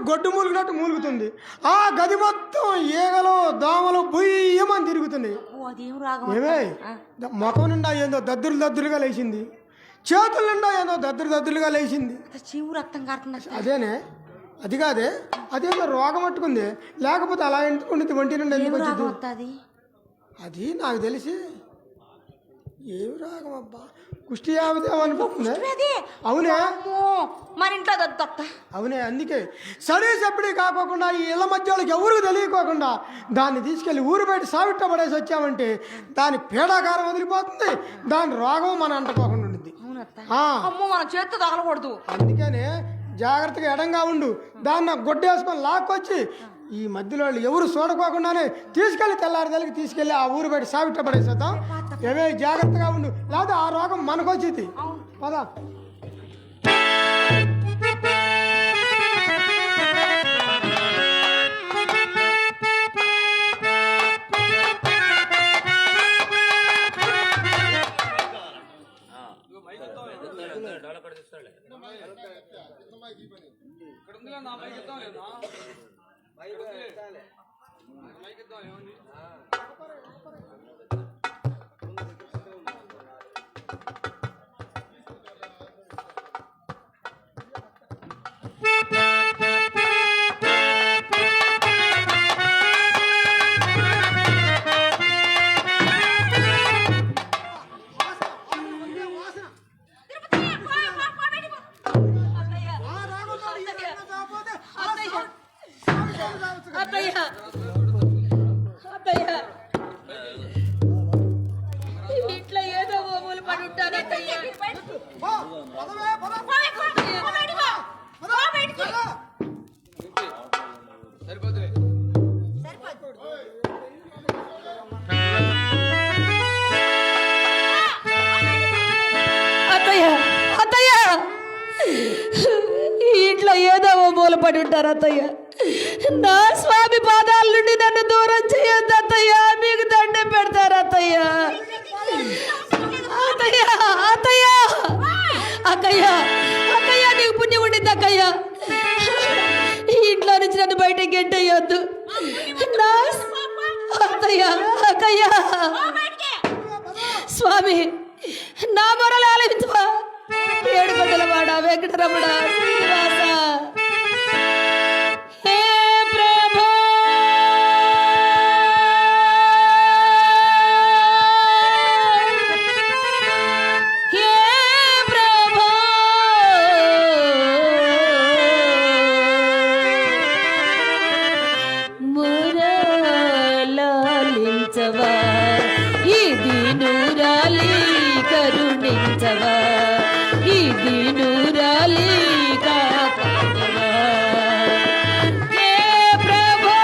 గొడ్డు మూలుగినట్టు మూలుగుతుంది. ఆ గది మొత్తం ఈగలు దోమలు బుయ్యమని తిరుగుతున్నాయి. ఏమే ముఖం నిండా ఏందో దద్దులుగా లేచింది, చేతుల నిండా ఏందో దద్దులుగా లేచింది. అదేనే అది కాదే, అదేదో రోగం పట్టుకుంది. లేకపోతే అలా ఎందుకు ఉండింది ఒంటి నుండి ఎందుకు వచ్చింది? అది నాకు తెలిసి ఏమి రాగం అబ్బా, కుష్టి అనుకుంటుంది. అవునే మన ఇంట్లో అవునే, అందుకే సరే సప్పుడు కాకోకుండా ఈ ఇళ్ళ మధ్యలోకి ఎవరికి తెలియకోకుండా దాన్ని తీసుకెళ్లి ఊరు బయట సావిట్ట పడేసి వచ్చామంటే దాని పీడాకారం వదిలిపోతుంది, దాని రోగం మన అంటుకోకుండా ఉండింది. మన చేత్తో తగలకూడదు. అందుకనే జాగ్రత్తగా ఎడంగా ఉండు. దాన్ని గొడ్డేసుకొని లాక్కొచ్చి ఈ మధ్యలో ఎవరు చూడకోకుండానే తీసుకెళ్ళి తెల్లారి తీసుకెళ్ళి ఆ ఊరు బయట సావిట్ట పడేసేద్దాం. ఏమే జాగ్రత్తగా ఉండు, లేదా ఆ రోగం మనకు వచ్చింది. పదా ఇట్లా ఏదో ఓములు పడి ఉంటాను. ఇంట్లో ఏదో మూల పడి ఉంటారు అత్తయ్య. నా స్వామి పాదాల నుండి నన్ను దూరం చేయొద్దు అత్తయ్య, మీకు దండం పెడతారు అత్తయ్య. అత్తయ్య అత్తయ్య అక్కయ్య అక్కయ్య, నీకు పుణ్యం ఉండింది అక్కయ్య. ఇంట్లో నుంచి నన్ను బయటకి గెంటయ్యొద్దు. నా అత్తయ్య అక్కయ్య, స్వామి నా మొరలు ఆలపించవా. ఏడుకొండల వాడ వెంకటరమణ శ్రీనివాస. ఇది నూరాలి కరుణించవా, ఇది నూరాలి కాపాడవా. హే ప్రభో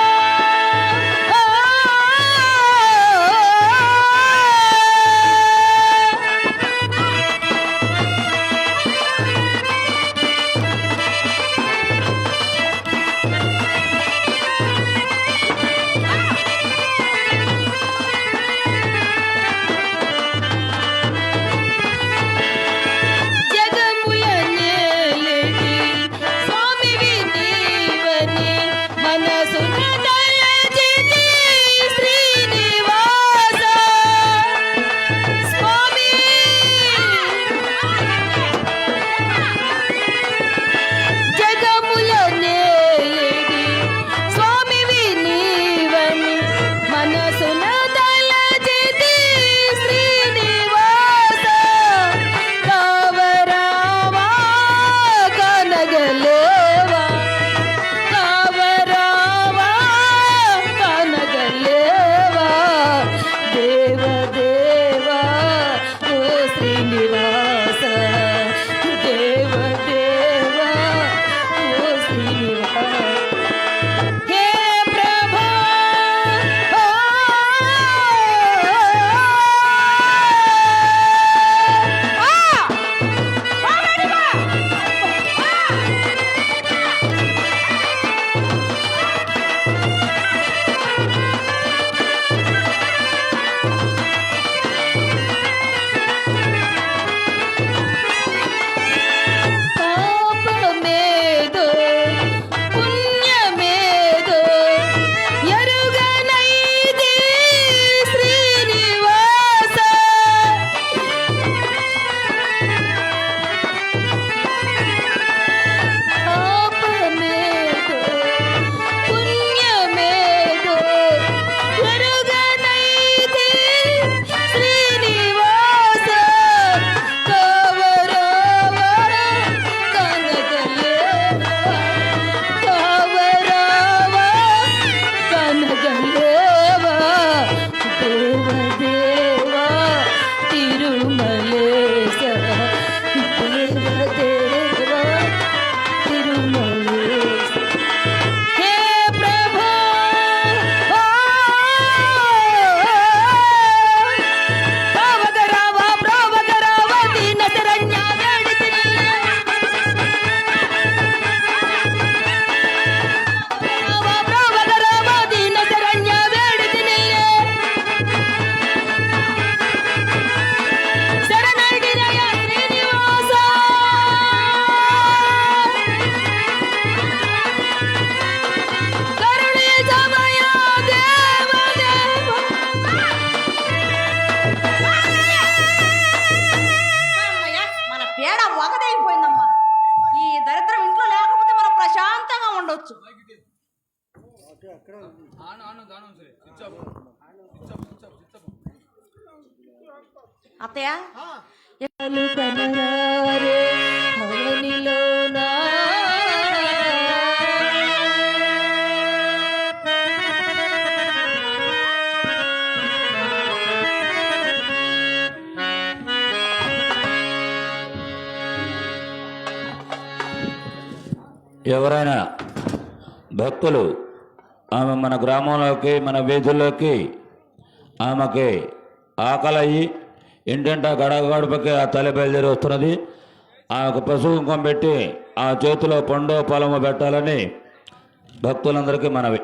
రావచ్చు. అత్తయ్య కనరారే అవనిలోనా ఎవరైనా భక్తులు ఆమె మన గ్రామంలోకి మన వీధుల్లోకి ఆమెకి ఆకలయ్యి ఇంటింటా గడపకి ఆ తల్లి బయలుదేరి వస్తున్నది. ఆమెకు పసుపు కుంకుమ పెట్టి ఆ చేతిలో పండు పొలము పెట్టాలని భక్తులందరికీ మనవి.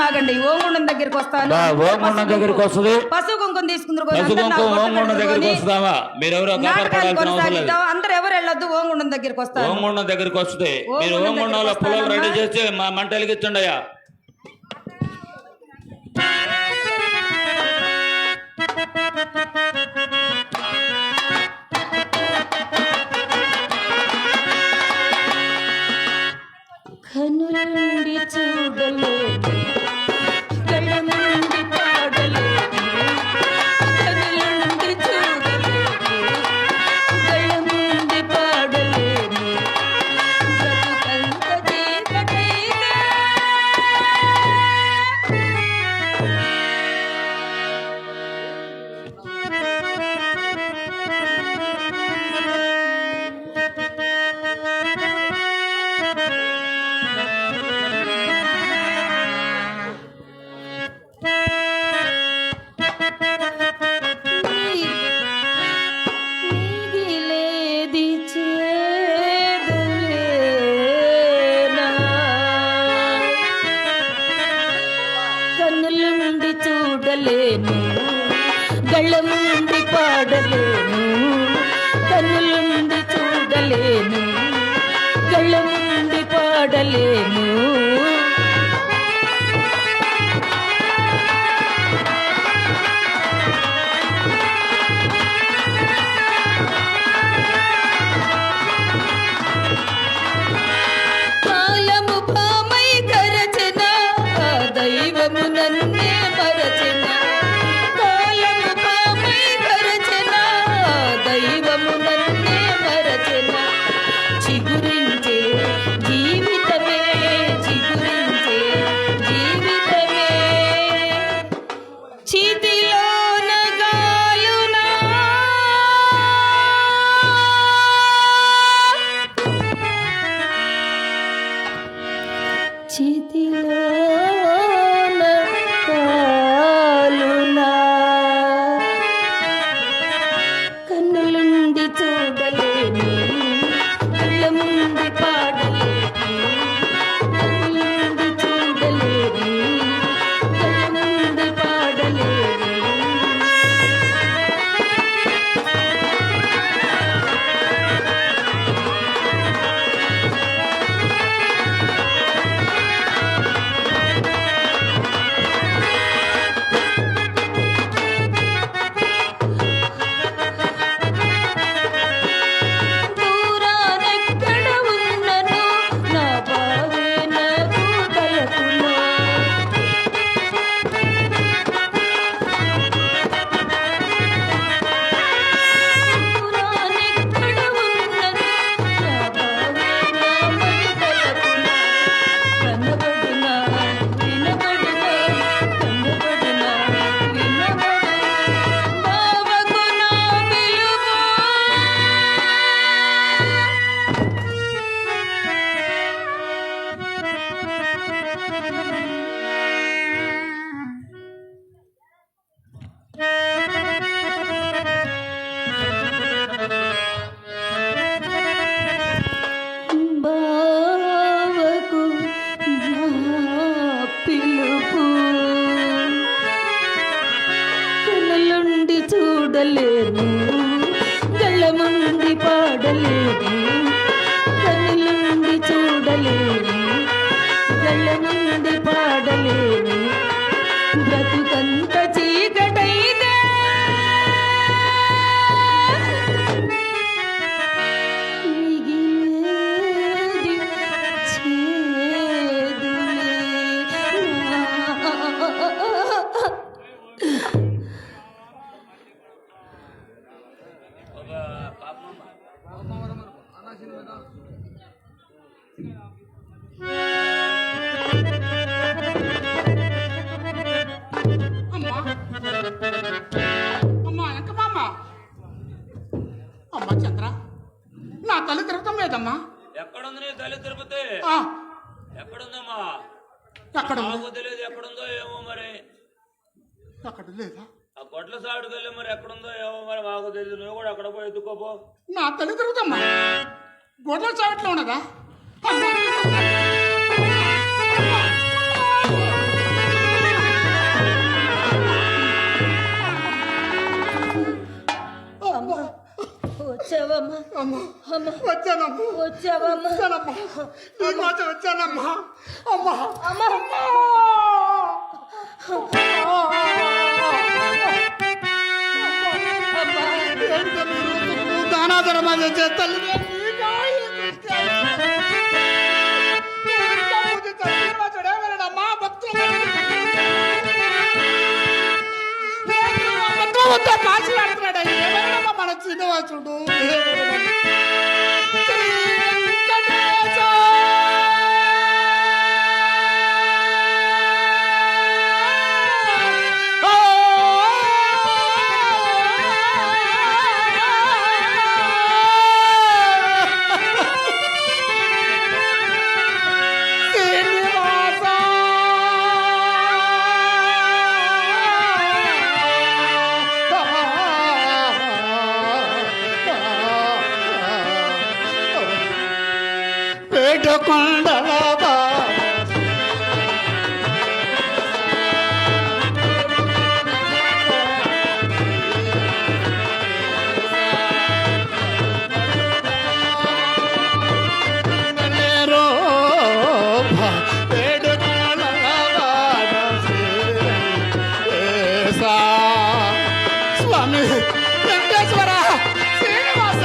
ఆగండి ఓంగుండం దగ్గరికి వస్తాను. ఓంగుండం దగ్గరికి వస్తుంది. పసుపు కుంకుమ తీసుకుందరు ఓంగుండం దగ్గరికి వస్తావా? మీరెవరో అందరు ఎవరు వెళ్ళొద్దు. ఓంగుండం దగ్గరికి వస్తాను. ఓంగుండం దగ్గరికి వస్తుంది. మీరు ఓంగుండంలో పుల్లలు రెడీ చేసి మా మంట వెలిగించండి అయ్యా. కనులుండి చూడలే కళ్ళ నుండి పాడలేదు, కనులుండి చూడలే కళ్ళ నుండి పాడలేదు, బ్రతుకంత చీకటైతే మిగిలేది చేదులేనా, కన్నులుండి చూడలేను గళ్ళ ముండి పాడలేను, కన్నులుండి చూడలేను గళ్ళ ముండి పాడలేను. కాలము పామై కరచిన దైవము నన్నే మరచిన, కాలము పామై కరచిన దైవము నన్నే మరచిన, చిగురించే జీవితమే చిగురించే జీవితమే చితిలోన గాలునా, చితిలోన గాలునా, కన్నులుండి చూడలేను కళ్ళ ముండి పాడలేను, కన్నులుండి చూడలేను కళ్ళ ముండి పాడలేను. దూరానెక్కడ ఉన్నను నా బావే నాకు తలపునా, దూరానెక్కడ ఉన్నను నా బావే నా మది తలపునా, కనబడినా వినబడినా కనబడినా వినబడు బావకు నా విలువ. బావకు నా పిలుపు, కనులుండి చూడలేను గళ్ళ ముండి పాడలేను, కనులుండి చూడలేను గళ్ళ ముండి పాడలేను, బ్రతుకంత చీకటైతే మిగిలేది చేదులేనా. అమ్మా ఎంకమ్మా అమ్మా చంద్ర, నా తల్లి తిరగటం లేదమ్మా. ఎక్కడుంది నీ తల్లి తిరుపతి? ఆ, ఎక్కడుందమ్మా? ఎక్కడ ఉంది? నాకు తెలియదు ఎక్కడుందో ఏమో మరి. అక్కడ లేదా? ఆ గొడ్ల సాడుకు వెళ్ళి మరి ఎక్కడుందో ఏమో మరి మాకు తెలియదు. నువ్వు కూడా అక్కడ పోయి ఎత్తుకోపో. నా తల్లి తిరుగుతమ్మా గొడ్ల చావట్లో ఉన్నదా? అమ్మా. వచ్చావమ్మా అమ్మా అమ్మా వచ్చానమ్మా వచ్చావమ్మా వచ్చానమ్మా నీకోసం వచ్చానమ్మా అమ్మా అమ్మా దానాధర్మా చేసే తల్లి కాసులాడుతున్నాడు ఎవరమ్మా మన శ్రీనివాసుడు కొండల స్వామి వెంకటేశ్వర శ్రీనివాస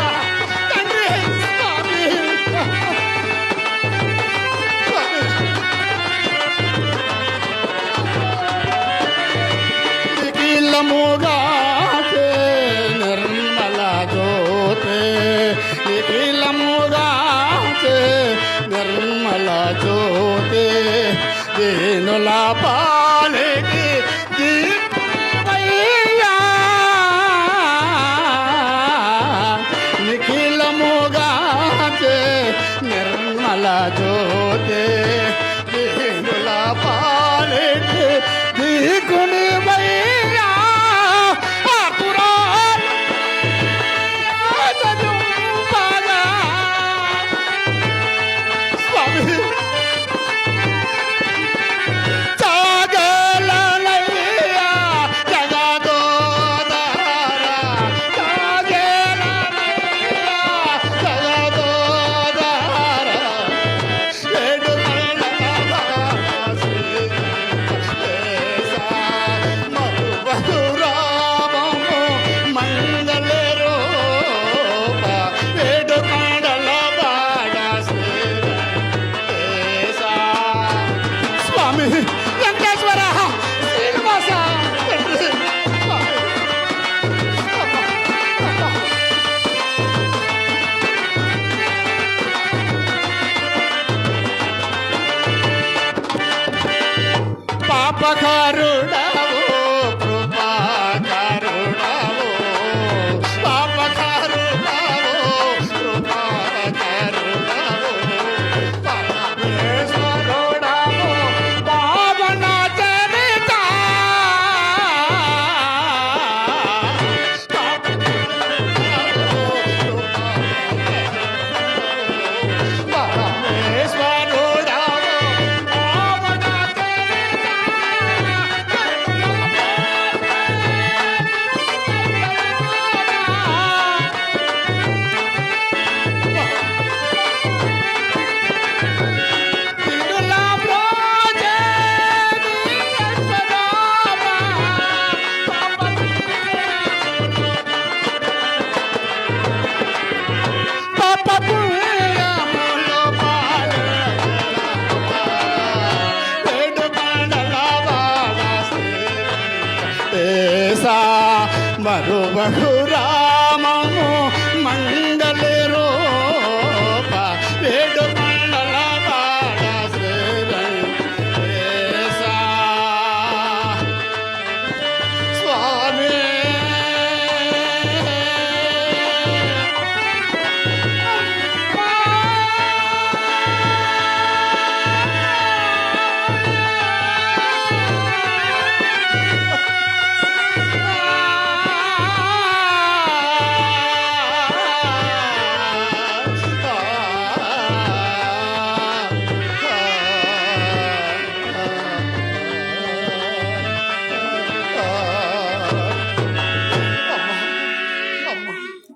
తండ్రి స్వామి నిఖిలముగాతే నిర్మల జ్యోతే నిఖిలముగాతే నిర్మల జ్యోతే దీనుల పాలికి దీపమయ్యా నిఖిలముగాతే నిర్మల జ్యోతే దీనుల పాలికి దీకుని వయ్యా స్వామి చాగలయ్యా జగదోదారా చాగలయ్యా జగదోదారా ఏడు మధురామము మంగళరూప ఏడు కొండల బాడ స్వామి వెంకటేశ్వర శ్రీనివాస పాపకారుడవు కృపాకరుడవు పాపకారుడవు కృపాకరుడవు పరమేశ్వరుడవు పావన చరిత పరమేశ్వరుడవు పావన మరువహు రామము మంగళ రూప వేడు మండల బాడ శ్రీరంగేశా స్వామి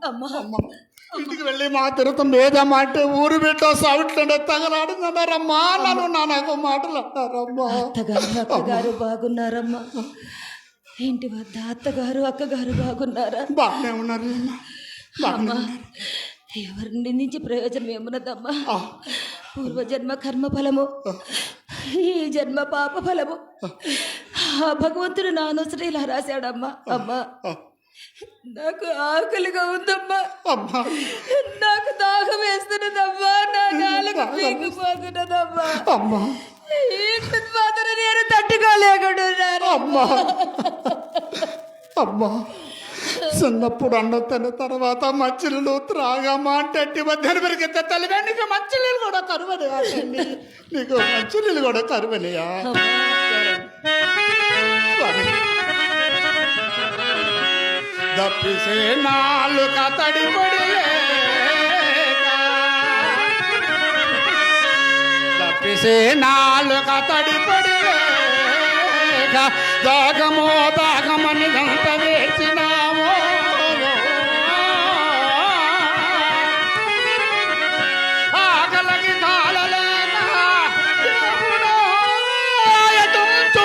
అమ్మా ఇంటికి వెళ్ళి మా తిరుతం ఏదమ్మా అంటే ఊరు బిడ్డ సావిట్లంటే తగలాడుతున్నారమ్మా నన్ను నాన్నకు మాటలు అంటారమ్మా. అత్తగారు బాగున్నారమ్మా? ఇంటి వద్ద అత్తగారు అక్కగారు బాగున్నారా? బాగానే ఉన్నారు అమ్మా ఎవరిని నిందించి ప్రయోజనం ఏమున్నదమ్మా? పూర్వజన్మ కర్మ ఫలము, ఈ జన్మ పాప ఫలము. ఆ భగవంతుడు నా నొసట ఇలా రాశాడమ్మా. అమ్మా నాకు ఆకలిగా ఉందమ్మా, నాకు దాహం వేస్తున్నదమ్మా, నా నాలుగు పీకిపోతున్నదమ్మా. ఈ మాత్రం నేను తట్టుకోలేకుంటున్నాను. అమ్మా చిన్నప్పుడు అన్నం తిన్న తర్వాత మచ్చిళ్ళు త్రాగమ్మా అంటే అట్టి మధ్యాహ్నం పెరిగితే తల్లిగా నీకు మచ్చిళ్ళు కూడా కరువనియా తల్లి, నీకు మచ్చిళ్ళు కూడా కరువనియా. దప్పిసే నాలుక తడిపడిలే, దప్పిసే నాలుక తడిపడిలే, దాగమో దాగమని గంట వేసినామో, ఆకలికి తాళలేక దేవుడో ఎటుంచు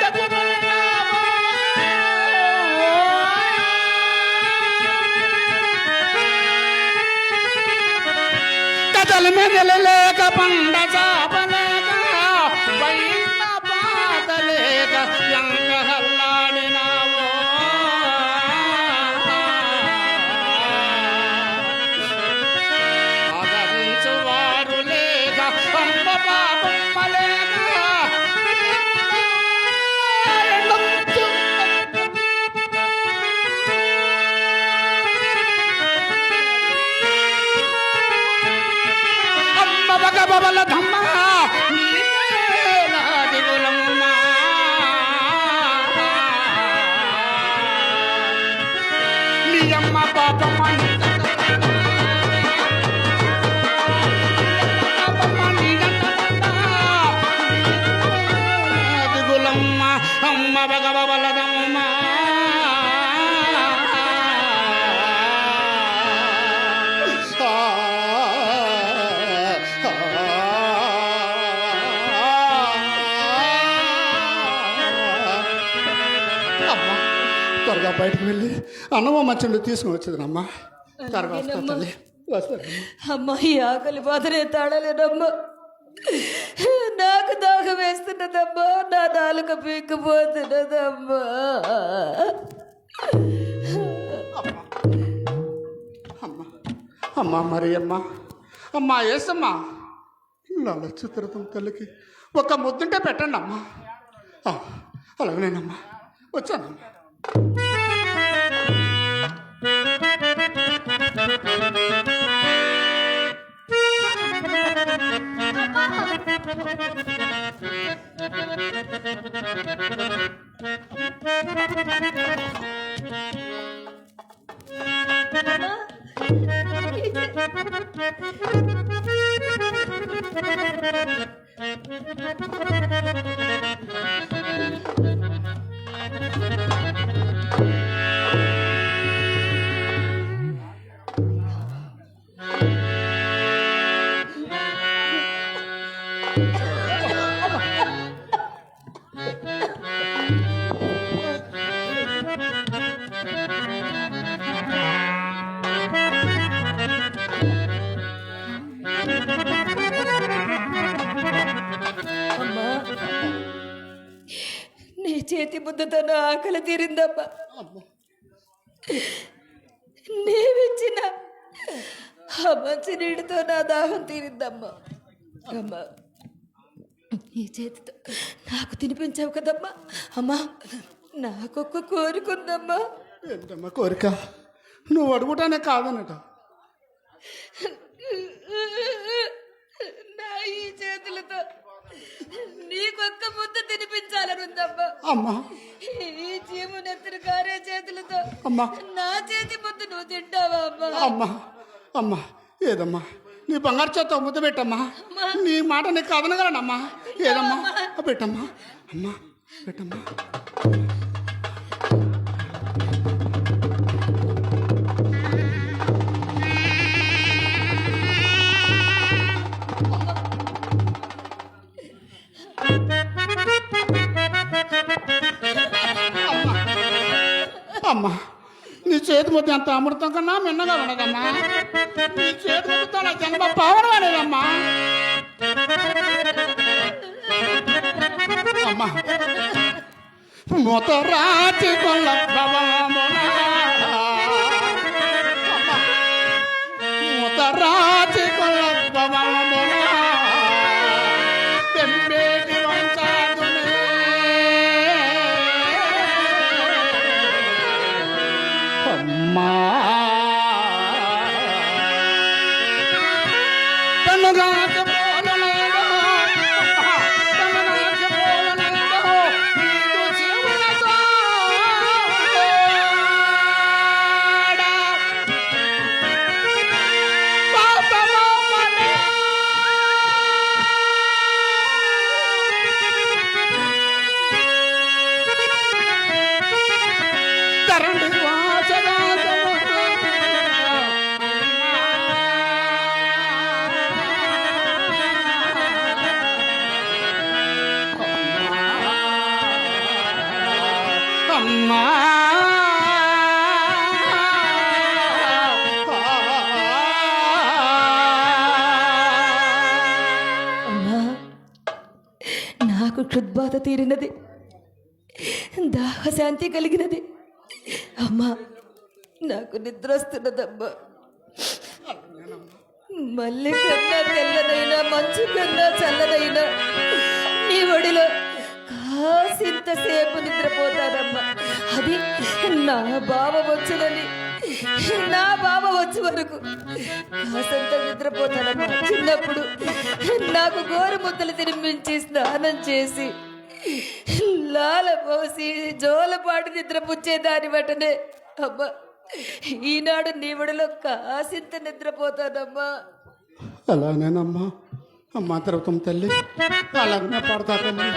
తగుబడినామో. కథలు మెదలలేక పండ చాపలేక పైన పాతలేక ఎంత హల్లాడినావో. ఆదరించువారు లేక అమ్మ పాపమ్మ లేక అమ్మ బగబల ధమ్మ దిగులమ్మా. నీ అమ్మ పాపమ్మ దిగులమ్మ, అమ్మ బగబలదమ్మ. త్వరగా బయటకు వెళ్ళి అన్నమ్మ మచ్చండు తీసుకుని వచ్చేదనమ్మా. త్వరగా వస్తా తల్లి, వస్తానమ్మా. అమ్మా ఈ ఆకలి బాధనే తాడలేనమ్మా, నాకు దాహం వేస్తున్నదమ్మా, నా నాలుక పీక్కుపోతున్నదమ్మా. అమ్మా మరి అమ్మా ఏసమ్మా, లాల చిత్రతం తల్లికి ఒక ముద్దుంటే పెట్టండి అమ్మా. అలాగేనమ్మా, వచ్చానమ్మా. అమ్మా నీ చేతి ముద్దతో నా ఆకలి తీరిందమ్మా, నీవిచ్చిన ఆ మంచి నీటితో నా దాహం తీరిందమ్మా. అమ్మా నీ చేతితో నాకు తినిపించావు కదమ్మా. అమ్మా నాకొక్క కోరికుందమ్మా. ఏంటమ్మా కోరిక? నువ్వు అడుగుటానే కాదనట. నా ఈ చేతులతో నీకొక్క ముద్ద తినిపించాలని ఉందమ్మా. అమ్మా ఈ చీము నెత్తురు కారే చేతులతో అమ్మా, నా చేతి ముద్ద నువ్వు తింటావా అమ్మా? అమ్మా అమ్మా ఏదమ్మా, నీ బంగారు చేత ముద్ద పెట్టమ్మా. నీ మాట నీకు కాదనగలనమ్మా. ఏదమ్మా పెట్టమ్మా, అమ్మా పెట్టమ్మా. ముద్ద ఎంత అమృతం కన్నా మిన్నగా ఉండదమ్మా. నీ చేతి ముద్దతో నా జన్మ పావనం అనేదమ్మా. అమ్మా మొతరాచి కొల్ల మొతరాచి కొల్ల తెంబేటి వంచాదునే అమ్మా తనుగాక నాకు క్షుద్బాధ తీరినది, దాహశాంతి కలిగినది. అమ్మా నాకు నిద్ర వస్తున్నదమ్మా. మళ్ళీ కన్నా తెల్లనైనా మంచు కన్నా చల్లనైనా నీ ఒడిలో కాసింతసేపు నిద్రపోతానమ్మా. అది నా బావ వచ్చునని, నా బావ వచ్చే వరకు కాసంత నిద్రపోతానమ్మా. చిన్నప్పుడు నాకు గోరు ముద్దలు తినిపించి స్నానం చేసి లాల పోసి జోలపాటు నిద్రపుచ్చేదాని వెంటనే అమ్మా ఈనాడు నీ ఒడిలో కాసింత నిద్రపోతానమ్మా. అలానేనమ్మా. అమ్మా తిరుగుతాం తల్లి, అలాగనే పడతా తల్లి.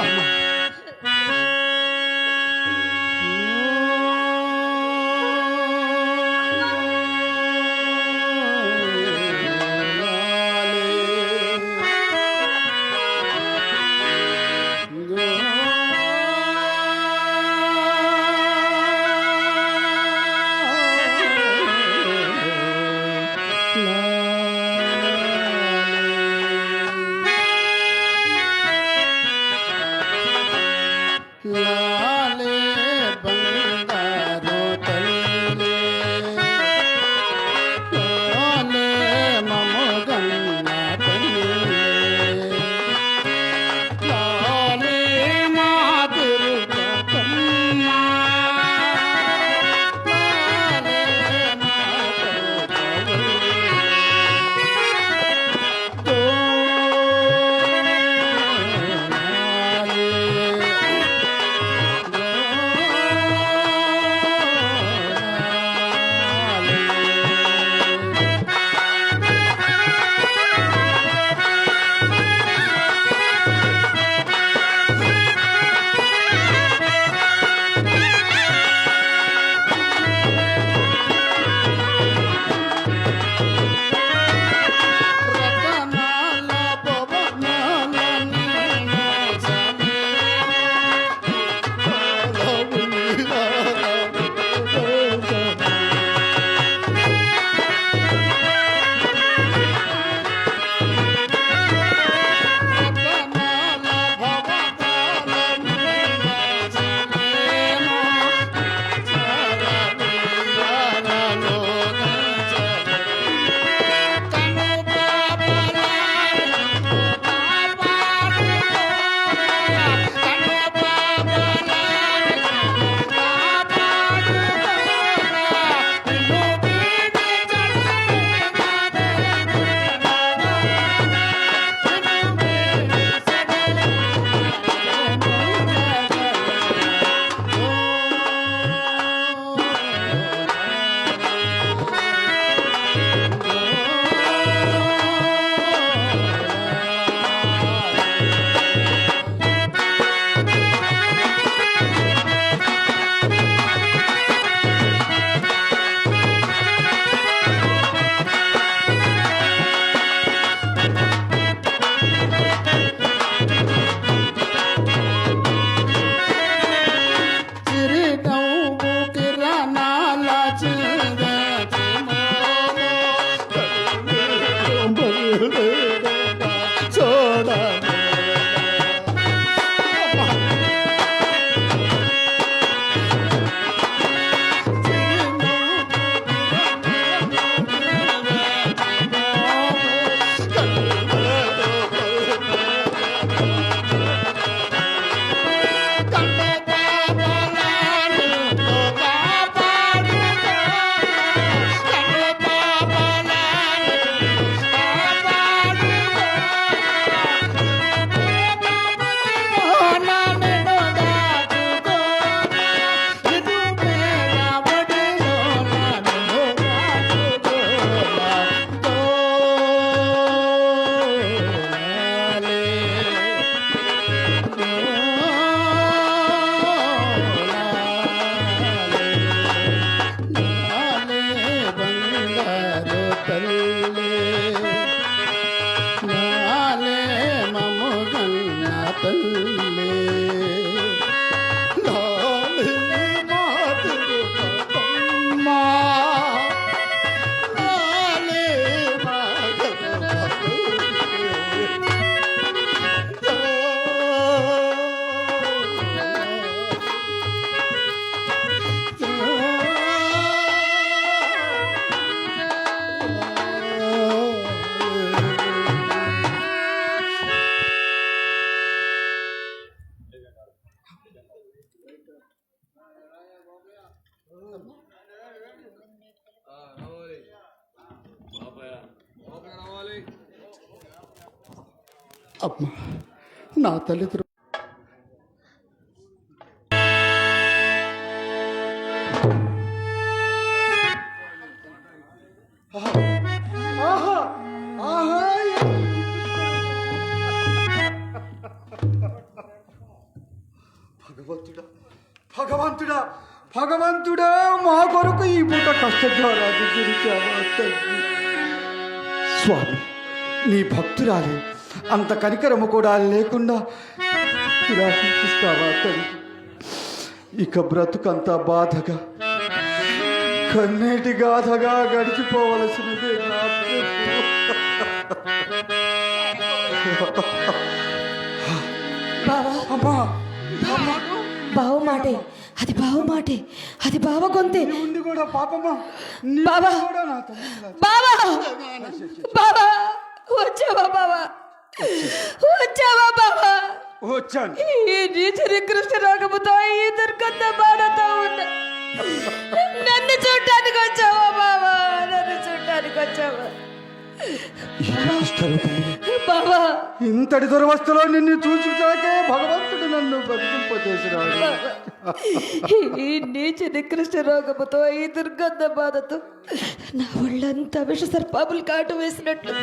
అమ్మా అమ్మా నా తల్లి ఆహా ఆహా భగవంతుడా భగవంతుడా భగవంతుడా మా కొరకు ఈ పూట కష్టద్వారాన్ని గురించావా తండ్రి. స్వామి నీ భక్తురాలి అంత కనికరము కూడా లేకుండా ఇలా హింసిస్తావా తండ్రి. ఇక బ్రతుకంతా బాధగా కన్నీటి గాథగా గడిచిపోవలసినదే నా బావా అమ్మా బావ మాటే, అది బావ మాటే, అది బావ గొంతే. ఉండి కూడా పాపమ్మా బావా కూడా నా తల్లి బావా బావా వచ్చావా బావా, వచ్చావా బావా. వచ్చాను. ఈ నీచరి కృష్ణ రాగముతో ఈ దుర్గంధ బాధతో ఉన్న నన్ను చూడటానికి వచ్చావా బావా, నన్ను చూడటానికి వచ్చావా బావా. ఇంతటి దురవస్థలో నిన్ను చూసుచాకే భగవంతుడు నన్ను బతికింపజేసినాడు. ఈ నీచ నికృష్ట రోగముతో ఈ దుర్గంధ బాధతో నా ఒళ్ళంతా విష సర్పాములు కాటు వేసినట్లు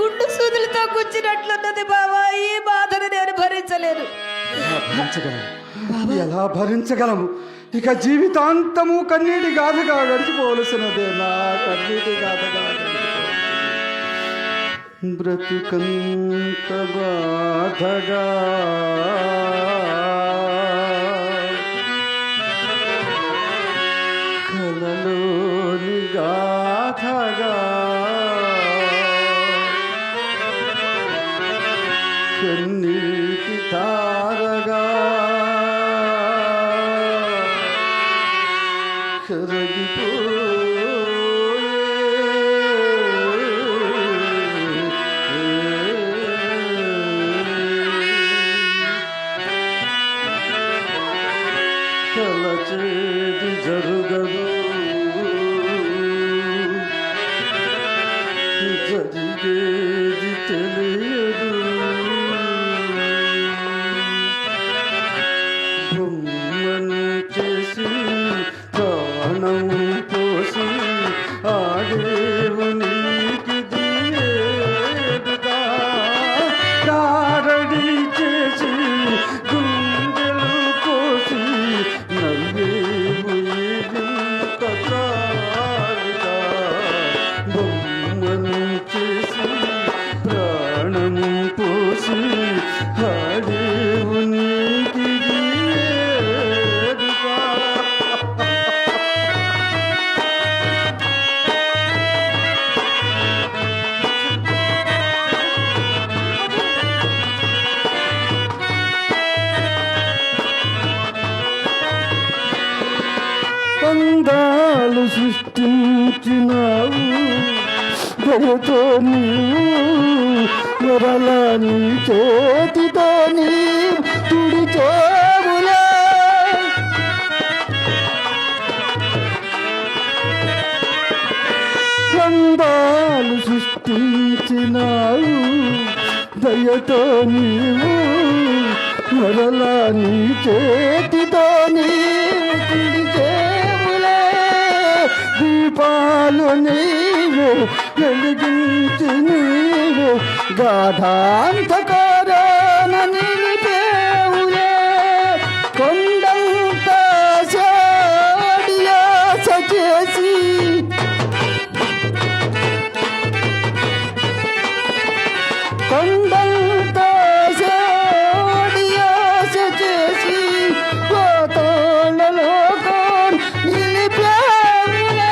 గుండు సూదులతో గుచ్చినట్లున్నది బావా. ఈ బాధను నేను భరించలేను. ఎలా భరించగలము? ఇక జీవితాంతము కన్నీటి గాథగా గడిచిపోవలసినదే నా కన్నీటి గాథగా బ్రతుకంత బాధగా కలలోని గాథగా కన్నీటి తారగా తలచేది జరుగదు జరిగేది తెలియదు బొమ్మను చేసి ప్రాణం పోసి ఆడేవు నీకు దియేదుగా కారడి చేసి గుండెలు కోసి నవ్వేవు ఇంత చాలుగా బొమ్మను చేసి ప్రాణము పోసి ఆడేవు నీకు దియేదుగా. అందాలు సృష్టించినావు దయతో నీవు మరలా నీ చేతితో నీ తుడిచేవులే. అందాలు సృష్టించినావు దయతో నీవు మరలా నీ చేతితో నీవు తుడిచేవులే. దీపాలు నీవు వెలిగించి నీవు గాఢాంధకారాన నిలిపేవులే. కొండంత సాడియాస చేసి కొండంత సాడియాస చేసి గోతోళ్ళలో నిలిపేవులే.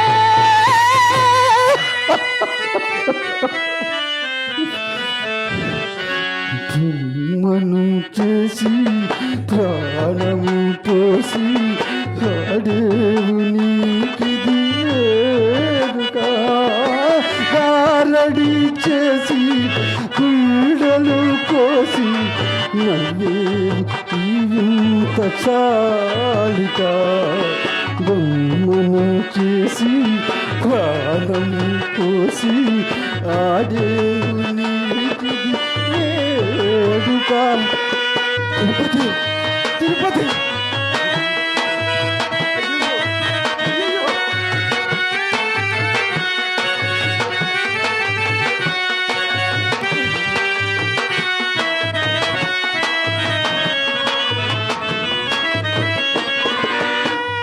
భూమను చేసి ప్రాణము పోసి ఆడేవు నీకిది వేడుక. కారడి చేసి పీడలు కోసి నవ్వేవు ఇంత చాలిక. బొమ్మను చేసి ప్రాణము పోసి ఆడేవు నీకిది వేడుక. తిరుపతి తిరుపతి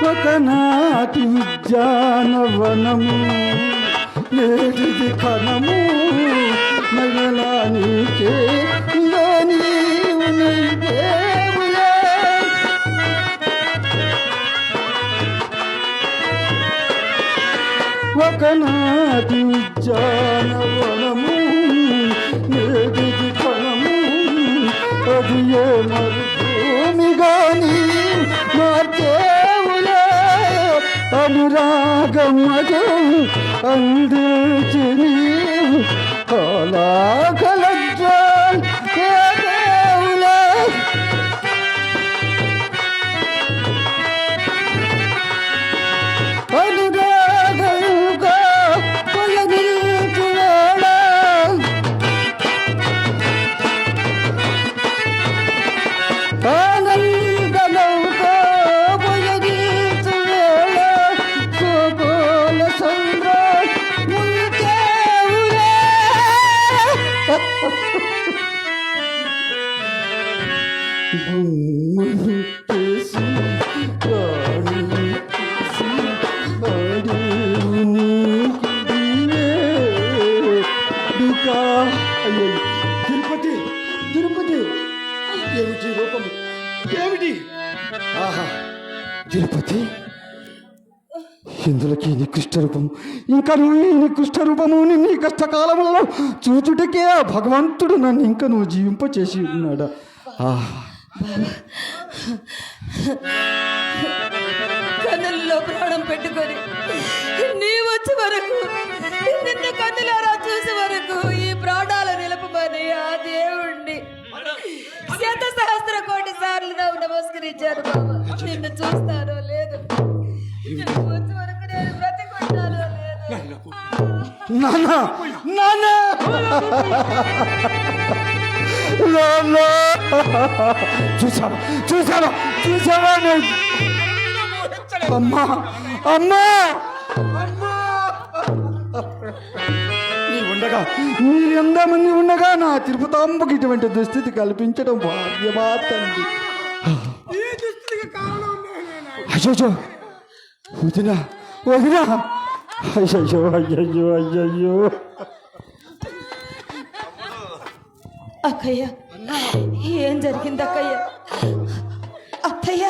ఒకనాటి ఉద్యానవనము నేటిది కనము నగలానికే నీవు నీవేవులే. ఒకనాటి ఉద్యానవనము నేటిది కనము అది ఏ మరుభూమి గాని మార్చేవులే. అనురాగమజం అందించి నీవు కళాకలజ్వాల్ దేవులే. అనురాగంగా పొలగించు వేళ ఆనందనౌకా పొలగించు వేళ ఖగోళ చంద్ర ముందేవులే. బొమ్మను చేసి ప్రాణులు చేసి ఆడేవు నీకిదియే దుకా. అయ్యో తిరుపతి తిరుపతి ఏమిటి రూపము ఏమిటి? ఆహా తిరుపతి ఇందులోకి నికృష్ట రూపం ఇంకా నువ్వు ఈ నికృష్ట రూపము నీ కష్టకాలములలో చూచుటకే ఆ భగవంతుడు నన్ను ఇంకా నువ్వు జీవింపచేసి ఉన్నాడా? కన్నుల్లో ప్రాణం పెట్టుకొని నీ వచ్చే వరకు నిన్ను కన్నులారా చూసే వరకు ఈ ప్రాణాలు నిలపమని ఆ దేవుణ్ణి 100,000 కోటి సార్లు నమస్కరించారు బాబా. నిన్ను చూస్తానో లేదు, నిన్ను వచ్చే వరకు నేను బ్రతికుంటానో లేదు. నాన్న నాన్న చూసావా చూసావా చూసావా అమ్మా అమ్మా నీ ఉండగా మీరెంతమంది ఉండగా నా తిరుపతాంబకి ఇటువంటి దుస్థితి కల్పించడం భాగ్యమా తండ్రి. అయ్యో వదినా వదినా అయ్యయ్యో అయ్యయ్యో అయ్యయ్యో. అక్కయ్య ఏం జరిగింది అక్కయ్య? అత్తయ్య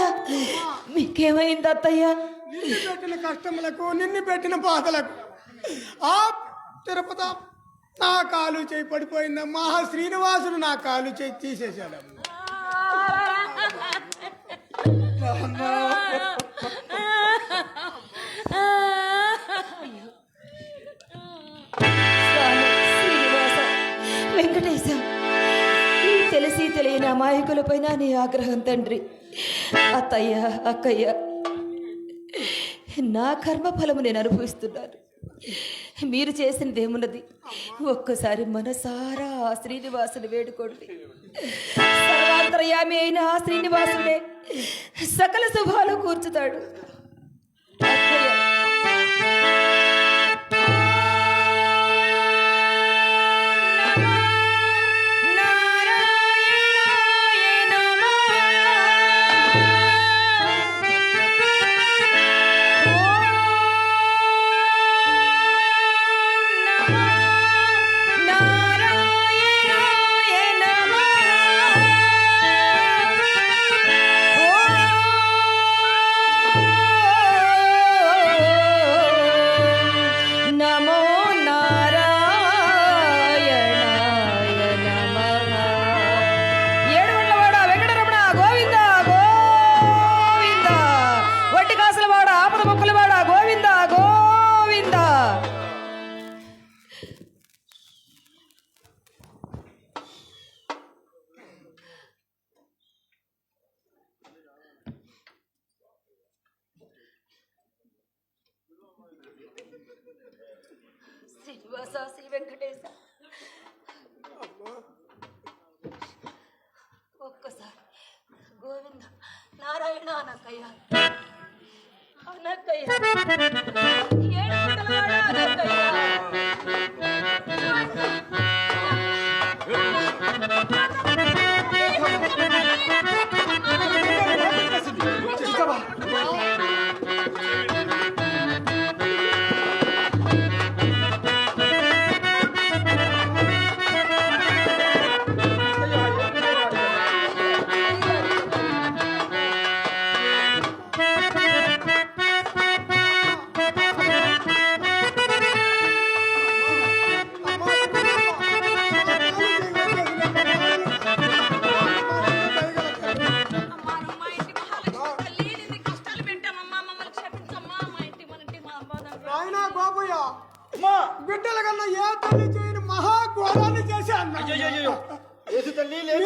మీకేమైంది అత్తయ్య? నిన్ను పెట్టిన కష్టములకు నిన్ను పెట్టిన బాధలకు ఆ తిరుపతి నా కాలు చేయి పడిపోయిందమ్మా. శ్రీనివాసుడు నా కాలు చేయి తీసేశాడమ్మా. శ్రీనివాస వెంకటేశ, తెలిసి తెలియని అమాయకులపైన నీ ఆగ్రహం తండ్రి. అత్తయ్య అక్కయ్య నా కర్మ ఫలము నేను అనుభవిస్తున్నాను. మీరు చేసినది ఏమున్నది? ఒక్కసారి మనసారా ఆ శ్రీనివాసుని వేడుకోండి. సర్వాంతర్యామి అయిన ఆ శ్రీనివాసుడే సకల శుభాలు కూర్చుతాడు. అక్కయ్య నాయనా బాబయ్య బిడ్డల కన్నా ఏ తల్లి చేయని మహాఘోరాన్ని చేశాను.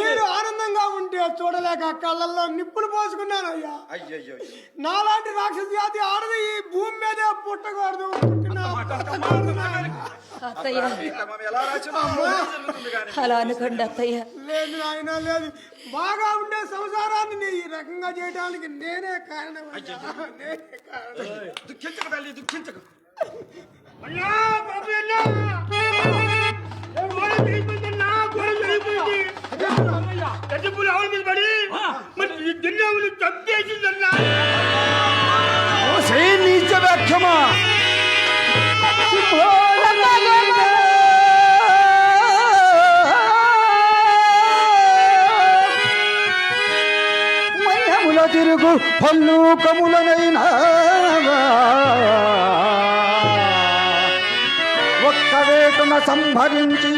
మీరు ఆనందంగా ఉంటే చూడలేక కళ్ళల్లో నిప్పులు పోసుకున్నానయ్యా. నాలాంటి రాక్షస జాతి ఆడది ఈ భూమి మీదే పుట్టకూడదు. అలా అనుకోండి అత్తయ్య. లేదు నాయన లేదు, బాగా ఉండే సంసారాన్ని ఈ రకంగా చేయడానికి నేనే కారణం. తిరుగు పన్ను కములనైనా ఒక్క వేటున సంభరించి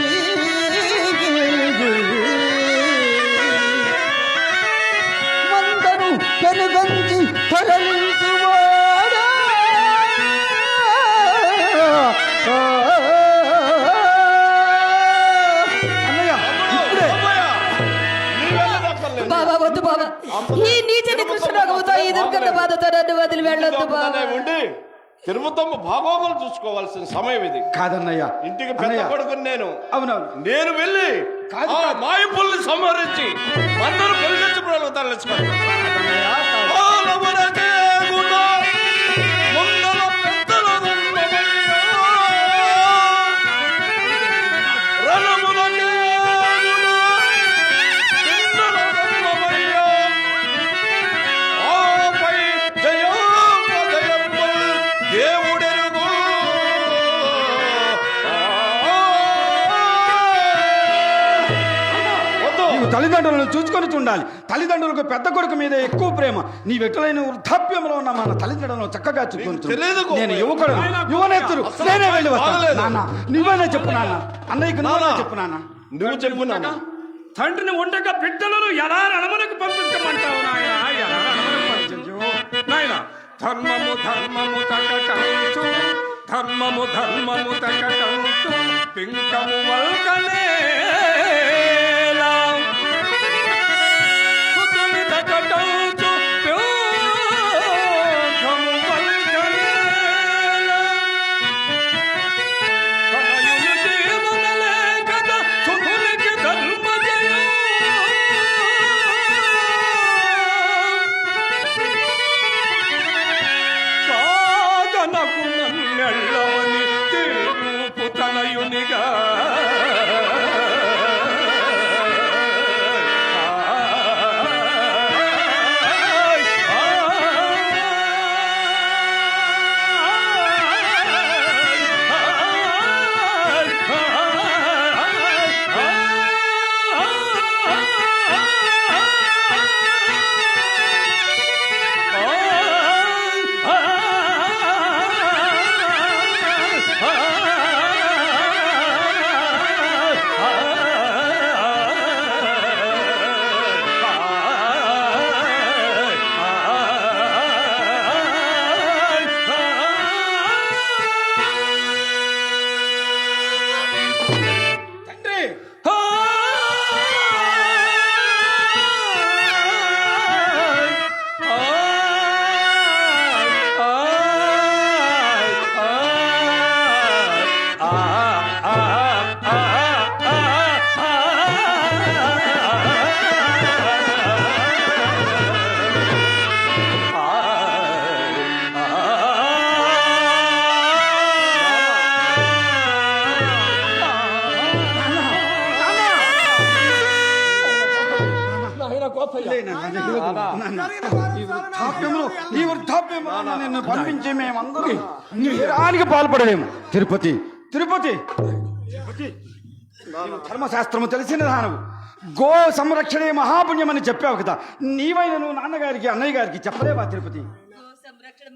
మందను పెనుగంచి తరలించువాడా బాబా వద్దు బాబా, ఈ నీచని కృష్ణరాగముతో ఈ దుర్గంధ బాధతో నన్ను వదిలి వెళ్ళొద్దు బాబా. తిరుమతమ్మ భాగోగులు చూసుకోవాల్సిన సమయం ఇది కాదన్నయ్య. ఇంటికి పెద్ద కొడుకుని నేను. అవునవును. నేను వెళ్ళి మాయపుల్ని సంహరించి అందరూ పెరిగించి తరలించుకోవాలి. తల్లిదండ్రులను చూసుకొని ఉండాలి. తల్లిదండ్రులకు పెద్ద కొడుకు మీద ఎక్కువ ప్రేమ. నీ వెట్టలైన వృద్ధాప్యంలో ఉన్న మన తల్లిదండ్రులను చక్కగా చూసుకొని. నేను యువకుడు, యువనేత్రుడు, నేనే వెళ్ళి వస్తాను. నాన్న నువ్వేనే చెప్పు నాన్న. అన్నయ్యకు నువ్వే చెప్పు నాన్న. నువ్వు చెప్పు నాన్న. తండ్రిని ఉండగా బిడ్డలను ఎలా రణములకు పంపించమంటావు నాయన? ఎలా రణములకు పంపించు నాయన? ధర్మము ధర్మము తగటంచు, ధర్మము ధర్మము తగటంచు, పింకము వల్కనే నన్నెళ్ళవని తీర్పు తనయునిగా ఈ వృద్ధాప్యంలో నిన్ను పంపించి మేమందరం నిరానికి పాల్పడలేము. తిరుపతి తిరుపతి తిరుపతి నీవు ధర్మశాస్త్రము తెలిసిన దానవు. గో సంరక్షణే మహాపుణ్యమని చెప్పావు కదా, నీవైన నువ్వు నాన్నగారికి అన్నయ్య గారికి చెప్పలేవా తిరుపతి? గో సంరక్షణ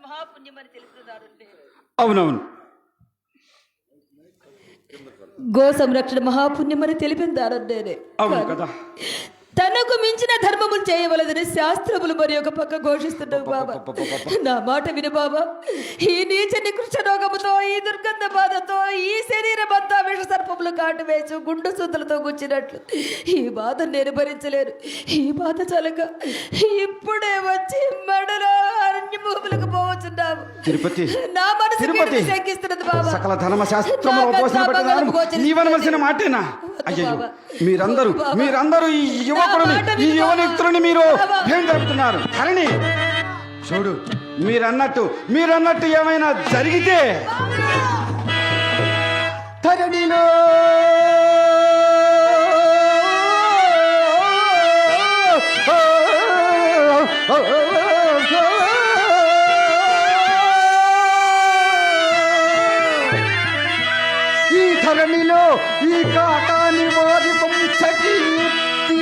మహాపుణ్యమని తెలుసుకున్నాడు. అవునవును, గో సంరక్షణ మహాపుణ్యమని తెలిపిన దారుణ్ణేనే. అవును కదా. తనకు మించిన ధర్మములు చేయవలదని శాస్త్రములు మరి ఒక పక్క ఘోషిస్తున్నావు బాబా. నా మాట విను బాబా. ఈ నీచ నికృష్ట రోగముతో, ఈ దుర్గంధ బాధతో, ఈ శరీరం అంతా విష సర్పములు కాటు వేసు గుండు సూతులతో గుచ్చినట్లు ఈ బాధ నేను భరించలేను. ఈ బాధ చాలక ఇప్పుడే వచ్చి మడలో అరణ్య భూములకు పోవచ్చున్నావు. తిరుపతి నా మనసు తిరుపతి శంకిస్తున్నది బాబా. సకల ధర్మశాస్త్రములు పోసిన నీవనవలసిన మాటేనా? అయ్యో, మీరందరూ ఈ యువకుడిని, ఈ యువనిక్తులని మీరు ఏం జరుపుతున్నారు? ధరణి చూడు, మీరన్నట్టు ఏమైనా జరిగితే ధరణిలో ఈ ధరణిలో ఈ కాటాని వారి వంశకీర్తి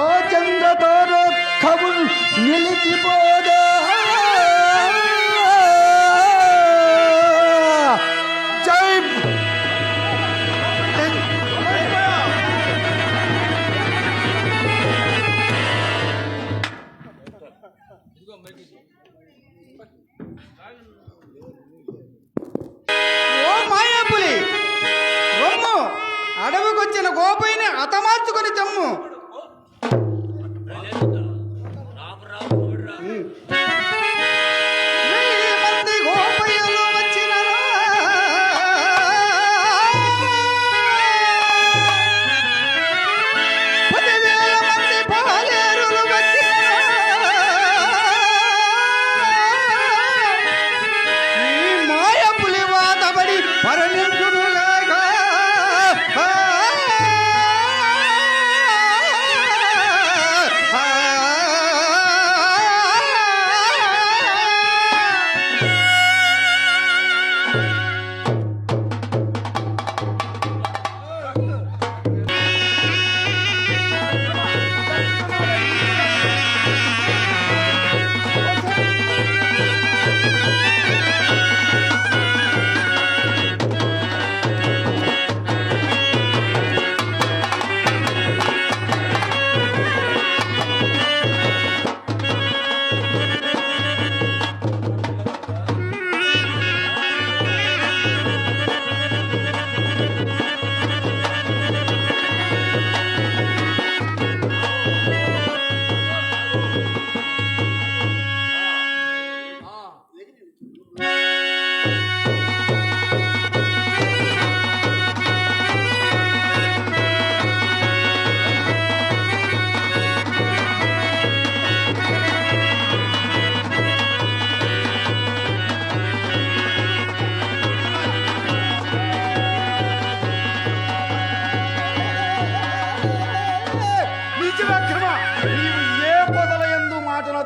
ఓ చంద్రతారోత్సవం నిలిచిపోదా. జై ఓ మాయాపులి రొమ్ము, అడవికొచ్చిన గోపైని హతమార్చుకొని చమ్ము. వెయ్యి మంది గోపయ్యలు వచ్చినరా, పదివేల మంది పాలేరులు వచ్చినరా, ఈ మాయాపులి వాతబడి పరణించునుగాక.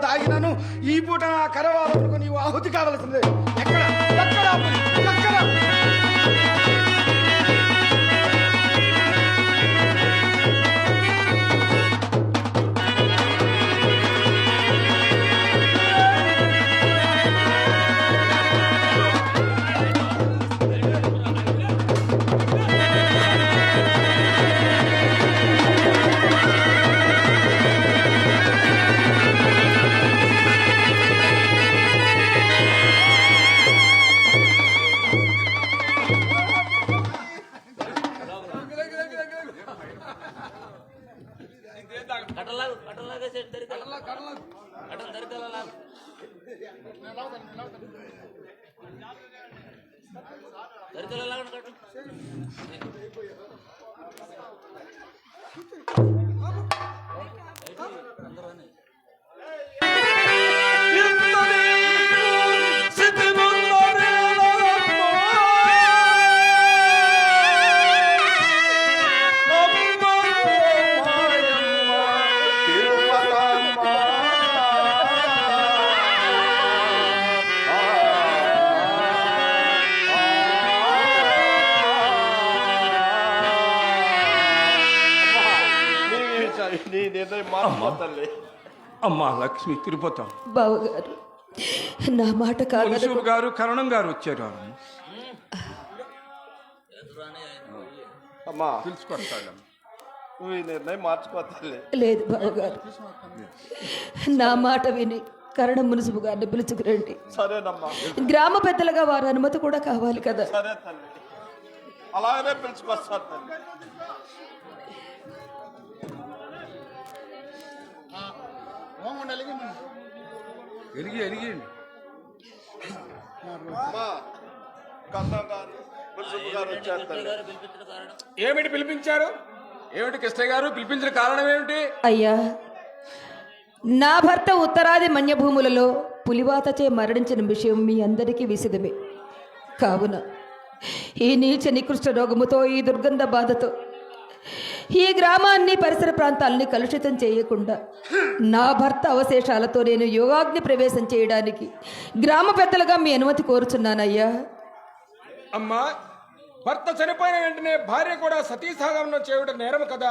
దాగినను ఈ పూట నా కరవాలకు నీవు ఆహుతి కావలసిందే. ఎక్కడ ఎక్కడ ఎక్కడ నిర్ణయం మార్చుకో తల్లి. అమ్మా లక్ష్మి తిరుపతం బావగారు నా మాట కాదు మున్సిపు గారు కరణం గారు వచ్చారు అమ్మా తెలుసుకొస్తాడు. నువ్వు ఈ నిర్ణయం మార్చుకో తల్లి. లేదు బావగారు, నా మాట విని కరణ మున్సిపు గారిని పిలుచుకురండి. సరేనమ్మా, గ్రామ పెద్దలుగా వారి అనుమతి కూడా కావాలి కదా. సరే తల్లి, అలాగనే పిలుచుకొస్తాను తల్లి. ఎరిగి అమ్మా, కన్నా గారు మున్సిపల్ గారు వచ్చారు తల్లి. ఏమిటి పిలిపించారు? ఏమిటి కృష్ణయ్య గారు పిలిపించిన కారణం ఏమిటి? అయ్యా, నా భర్త ఉత్తరాది మన్యభూములలో పులివాతచే మరణించిన విషయం మీ అందరికీ విసిదమే. కావున ఈ నీచ నికృష్ట రోగముతో, ఈ దుర్గంధ బాధతో ఈ గ్రామాన్ని, పరిసర ప్రాంతాలని కలుషితం చేయకుండా నా భర్త అవశేషాలతో నేను యోగాగ్ని ప్రవేశం చేయడానికి గ్రామ పెద్దలుగా మీ అనుమతి కోరుచున్నానయ్యా. అమ్మా, భర్త చనిపోయిన వెంటనే భార్య కూడా సతీసాగమనం చేయడం నేరం కదా.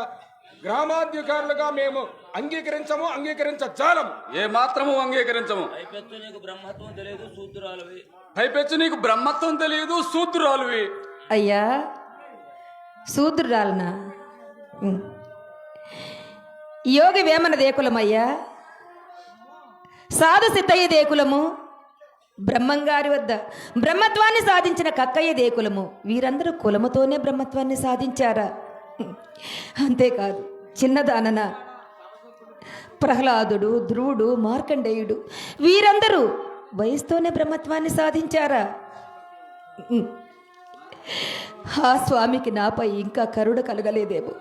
గ్రామాధికారులుగా మేము అంగీకరించజాలము. ఏ మాత్రము అంగీకరించము. పైపెచ్చు నీకు బ్రహ్మత్వం తెలియదు శూద్రాలవి. పైపెచ్చు నీకు బ్రహ్మత్వం తెలియదు, శూద్రురాలువి. అయ్యా, శూద్రురాలనా? యోగి వేమన దేకులమయ్యా, సాధు సిద్ధయ్య దేకులము, బ్రహ్మంగారి వద్ద బ్రహ్మత్వాన్ని సాధించిన కక్కయ్య దేకులము. వీరందరూ కులముతోనే బ్రహ్మత్వాన్ని సాధించారా? అంతేకాదు, చిన్నదానన ప్రహ్లాదుడు, ధ్రువుడు, మార్కండేయుడు వీరందరూ వయసుతోనే బ్రహ్మత్వాన్ని సాధించారా? ఆ స్వామికి నాపై ఇంకా కరుణ కలగలేదేమో.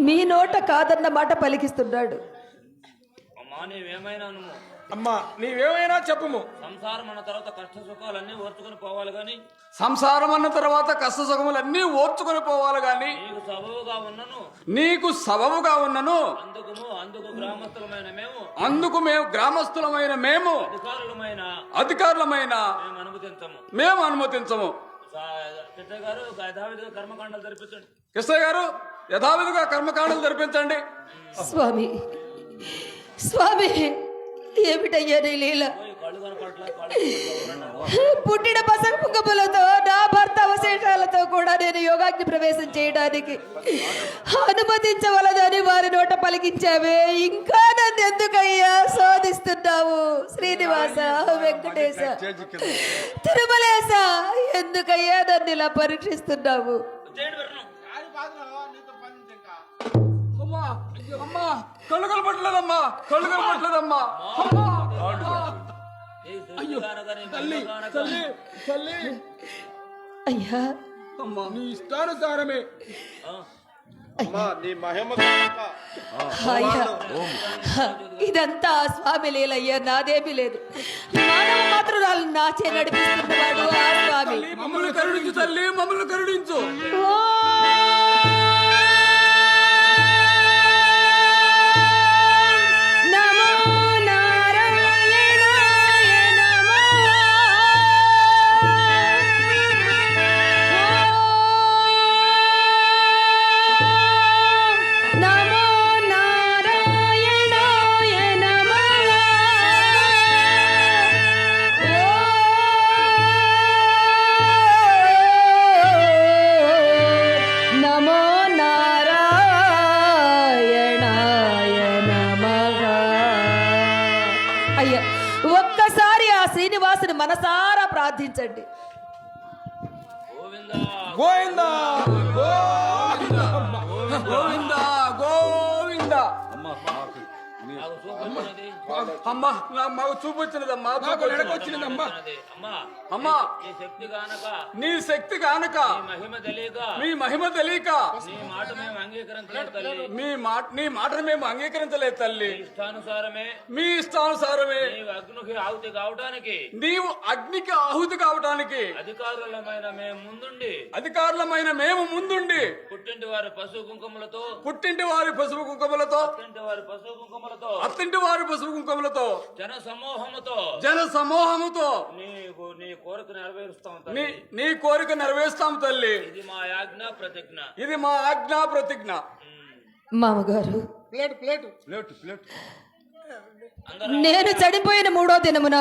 మీ నోట కాదన్న మాట పలికిస్తున్నాడు. అమ్మా నీవేమైనా అనుము. అమ్మా, నీవేమైనా చెప్పుము. సంసారం అన్న తర్వాత కష్ట సుఖాలన్నీ ఓర్చుకొని పోవాలి గాని, సంసారం అన్న తర్వాత కష్ట సుఖములన్నీ ఓర్చుకొని పోవాలి గాని, నీకు సబబుగా ఉన్నను నీకు సబబుగా ఉన్నను అందుకు గ్రామస్తులమైన మేము గ్రామస్తులమైన మేము అధికారులమైన మేము అనుమతించము. కృష్ణ గారు యథావిధిగా కర్మకాండాలు జరిపించండి. కృష్ణయ్య గారు యథావిధిగా కర్మకాండాలు జరిపించండి. స్వామి, స్వామి, ఏమిటయ్యా నీ లీల? కళ్ళు కనపట్ల పుట్టిన పసపుకములతో, నా భర్త అవశేషాలతో కూడా నేను యోగాగ్ని ప్రవేశం చేయడానికి అనుమతించవలదని వారి నోట పలికించావే. ఇంకా నన్ను ఎందుకయ్యా శోధిస్తున్నావు? శ్రీనివాస, వెంకటేశ, తిరుమలేశ, ఎందుకయ్యా నన్ను ఇలా పరీక్షిస్తున్నావు? కళ్ళు కనపట్లేదమ్మా, కళ్ళు కనపట్లేదమ్మా. అయ్యా, నీ ఇష్టానుసారమే. అమ్మా, నీ మహిమ కనుక అయ్యా, ఇదంతా స్వామి లీలయ్యా, నాదేమీ లేదు. మానవ మాత్రురాలు నాచే నడిపిస్తున్నవాడు ఆ స్వామి. మమ్మల్ని కరుణించు తల్లి, మమ్మల్ని కరుణించు. అయ్యా, ఒక్కసారి ఆ శ్రీనివాసుని మనసారా ప్రార్థించండి. గోవిందా గోవిందా గోవిందా గోవిందా. నాకు చూపించినది అమ్మా, మాకు చూపించినదమ్మా, వచ్చినదమ్మా. అమ్మా అమ్మా, నీ శక్తి గానక నీ శక్తి కానక, మీ మహిమ తెలియక మీ మహిమ తెలియక నీ మాట మేము అంగీకరించలేదు తల్లి. నీ మాటను మేము అంగీకరించలేదు తల్లి. ఇష్టానుసారమే మీ ఇష్టానుసారమే నీవు అగ్నికి ఆహుతి కావడానికి నీవు అగ్నికి ఆహుతి కావటానికి అధికారులమైన మేము ముందుండి పుట్టింటి వారి పశువు కుంకుమలతో పుట్టింటి వారి పసుపు కుంకుమలతో అత్తింటి వారి పసుపు కుంకుమలతో జన సమూహముతో నీ కోరిక నెరవేరుస్తాం నీ కోరిక నెరవేరుస్తాం తల్లి. ఇది మా ఆజ్ఞా ప్రతిజ్ఞ. మామగారు, ప్లేట్ ప్లేట్ ప్లేట్ ప్లేట్ నేను చనిపోయిన 3వ దినమున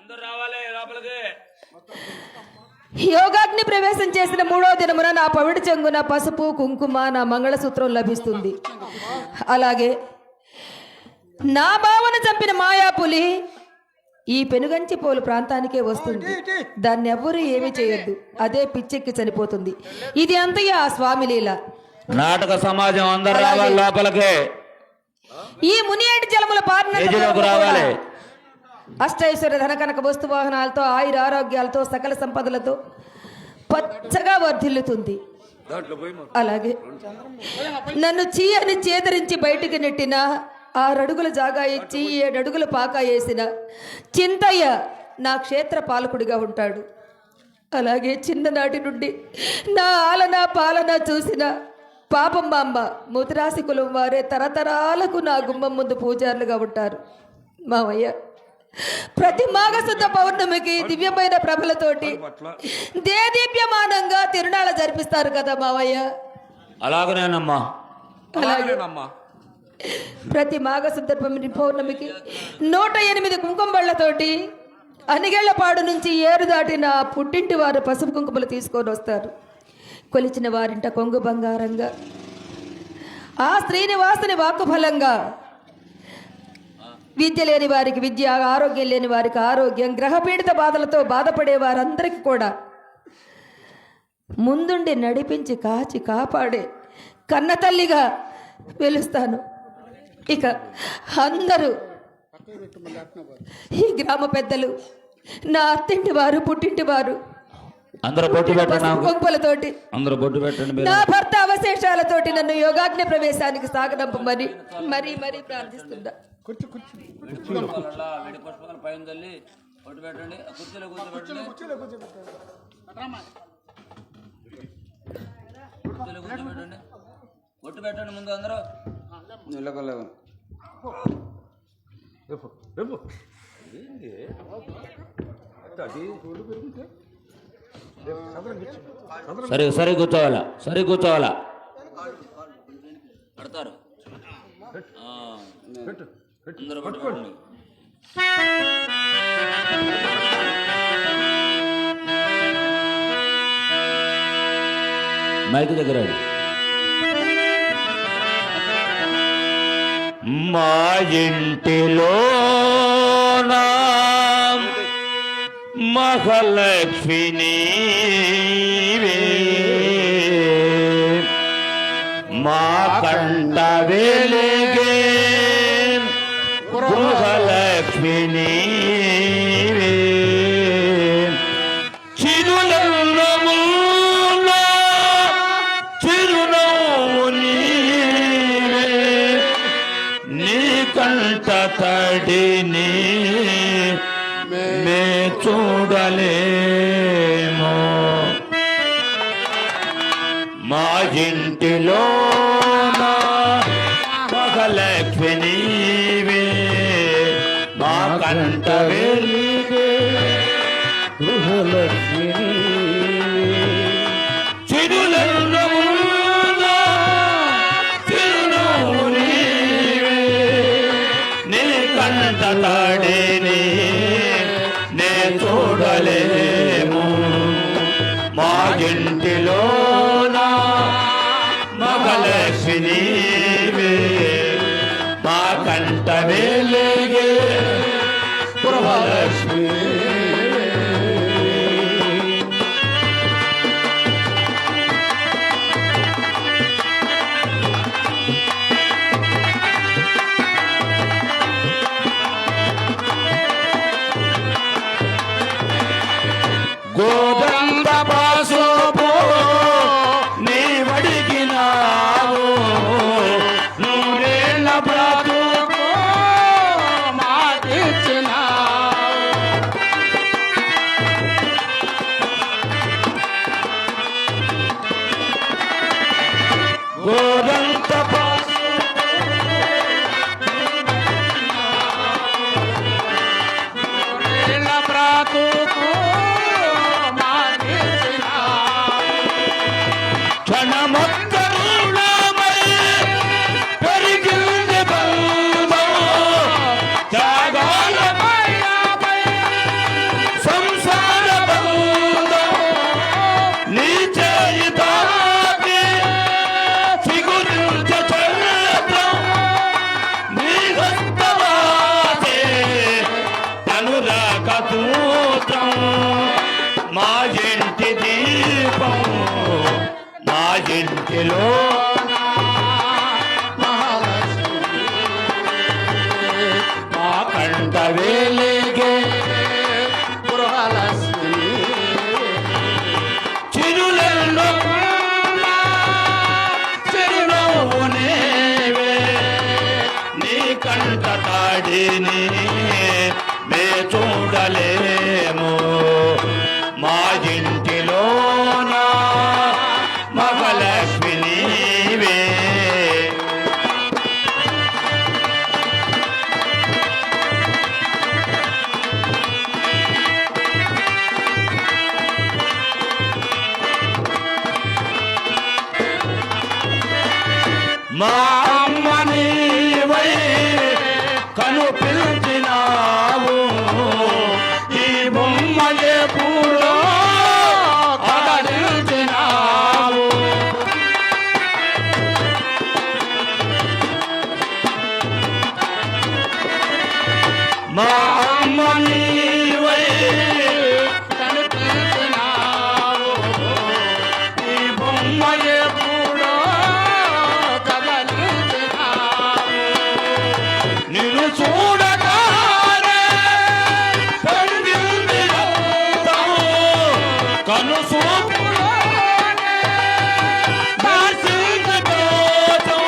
అందరూ రావాలి లోపలికి. యోగాగ్ని ప్రవేశం చేసిన 3వ దినమున నా పవిడి చెంగున పసుపు కుంకుమ నా మంగళసూత్రం లభిస్తుంది. అలాగే నా బావను చంపిన మాయాపులి ఈ పెనుగంచిపోలు ప్రాంతానికే వస్తుంది. దాన్ని ఎవ్వరూ ఏమీ చేయొద్దు, అదే పిచ్చెక్కి చనిపోతుంది. ఇది అంతయ్య ఆ స్వామి లీల. నాటక సమాజం అందరూ రావాలి లోపలికి. ఈ మునియేటి జలముల ఏజీలోకి రావాలి. అష్టైశ్వర్య ధనకనక వస్తు వాహనాలతో ఆయుర ఆరోగ్యాలతో సకల సంపదలతో పచ్చగా వర్ధిల్లుతుంది. అలాగే నన్ను చీయని చేదరించి బయటికి నెట్టిన 6 అడుగుల జాగా ఇచ్చి 7 అడుగుల పాక వేసిన చింతయ్య నా క్షేత్ర పాలకుడిగా ఉంటాడు. అలాగే చిన్ననాటి నుండి నా ఆలన పాలన చూసిన పాపం బాంబ ముతిరాసి కులం వారే తరతరాలకు నా గుమ్మం ముందు పూజారులుగా ఉంటారు. మామయ్య, ప్రతి మాఘశుద్ధ పౌర్ణమికి దివ్యమైన ప్రభలతోటి దేదీప్యమానంగా తిరునాళ్ళ జరిపిస్తారు కదా మామయ్య. అలాగనేనమ్మా. అలాగే ప్రతి మాఘశుద్ధ పౌర్ణమికి 108 కుంకుమ బళ్ళతోటి అనిగెళ్లపాడు నుంచి ఏరు దాటిన పుట్టింటి వారు పసుపు కుంకుమలు తీసుకొని వస్తారు. కొలిచిన వారింట కొంగు బంగారంగా, ఆ శ్రీనివాసుని వాక్కు ఫలంగా విద్య లేని వారికి విద్య, ఆరోగ్యం లేని వారికి ఆరోగ్యం, గ్రహపీడిత బాధలతో బాధపడే వారందరికీ కూడా ముందుండి నడిపించి కాచి కాపాడే కన్నతల్లిగా వెలుస్తాను. ఇక అందరూ ఈ గ్రామ పెద్దలు, నా అత్తింటి వారు, పుట్టింటి వారు అందరూ బొట్టు పెట్టండి. కొంపలతోటి అందరూ బొట్టు పెట్టండి. నా భర్త అవశేషాలతోటి నన్ను యోగాగ్ని ప్రవేశానికి సాగనంపమని మరీ మరీ ప్రార్థిస్తున్నా. బొట్టు పెట్టండి ముందు అందరూ. సరే సరే కూర్చోవాలా, సరే కూర్చోవాలా. పడతారు అందరూ పట్టుకోండి. మైక్ దగ్గర మా ఇంటిలో మహాలక్ష్మిని మా కంట వెలిగే గృహలక్ష్మిని తడిని మే చూడలేమో. మా ఇంటిలో మహాలక్ష్మిని మా కంట వెలిగే గృహలక్ష్మిని తడిని నే చూడలేము. మా ఇంటిలో మహాలక్ష్మిని మా కంట వెలిగే గృహలక్ష్మి. గోదండ బాసోపో నీవడిగినావు నూరేళ్ళ బ్రతుకు మాకిచ్చినావు. గోదండ నూరేళ్ళ బ్రతుకు ఇంటిలో మా కంట వెలిగే గృహలక్ష్మి చిరులెల్లో చిరునవ్వు నీవే నీ కంట తాడిని మే చూడలేము మా ఇంటిలోన మగలక్ష్మి నీవే మా అమ్మ నీవై కను పిలిచినావు ఈ బొమ్మలే పూలో అడలిచినావు మా అమ్మ నీవై కను పిలిచినావు ఈ బొమ్మలే పూలో నిన్ను చూడగానే పండింది రక్తం, కను చూపులోనే దర్శించ దోషం,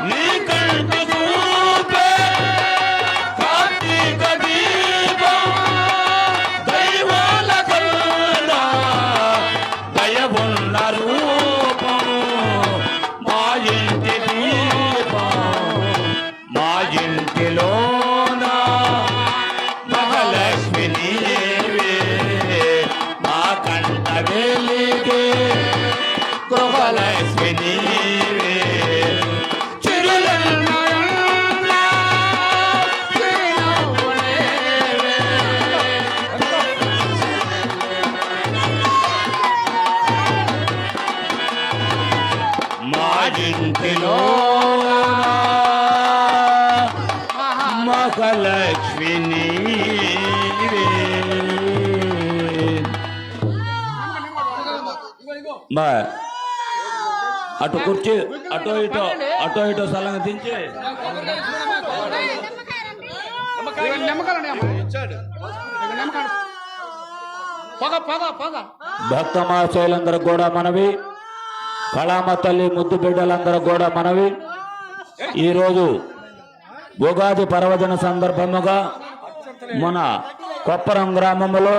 నీ కంట చూపే కార్తీక దీపం, దైవాల కన్నా దయవున్న రూపం, మా ఇంటి దీపం మా ఇంటిలోన మహాలక్ష్మి నీవే మా కంట వెలిగే గృహలక్ష్మి నీవే చిరునవ్వు నీవే. మా ఇంటిలోన మహాలక్ష్మి నీవే. బా అటు కుర్చీ అటో ఇటో సలంగా దించి భక్త మహాశయులందరూ కూడా మనవి, కళామ తల్లి ముద్దు బిడ్డలందరూ కూడా మనవి, ఈరోజు ఉగాది పర్వదిన సందర్భముగా మన కొప్పరం గ్రామంలో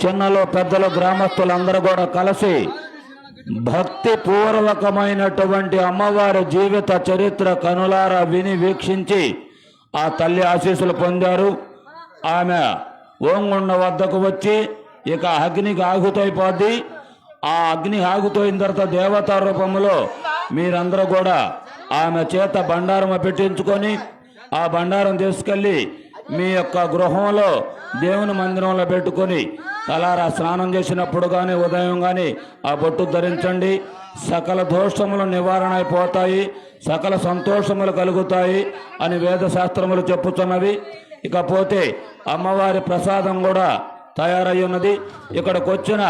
చిన్నలు పెద్దలు గ్రామస్తులందరూ కూడా కలిసి భక్తి పూర్వకమైనటువంటి అమ్మవారి జీవిత చరిత్ర కనులారా విని వీక్షించి ఆ తల్లి ఆశీస్సులు పొందారు. ఆమె ఓంగుండ వద్దకు వచ్చి ఇక అగ్నికి ఆహుతైపోద్ది. ఆ అగ్ని ఆగుతోయిన తర్వాత దేవతా రూపంలో మీరందరూ కూడా ఆమె చేత బండారం పెట్టించుకొని ఆ బండారం తీసుకెళ్ళి మీ యొక్క గృహంలో దేవుని మందిరంలో పెట్టుకొని తలారా స్నానం చేసినప్పుడు కానీ ఉదయం కానీ ఆ బొట్టు ధరించండి. సకల దోషములు నివారణ అయిపోతాయి, సకల సంతోషములు కలుగుతాయి అని వేద శాస్త్రములు చెప్పుతున్నవి. ఇకపోతే అమ్మవారి ప్రసాదం కూడా తయారై ఉన్నది. ఇక్కడికి వచ్చిన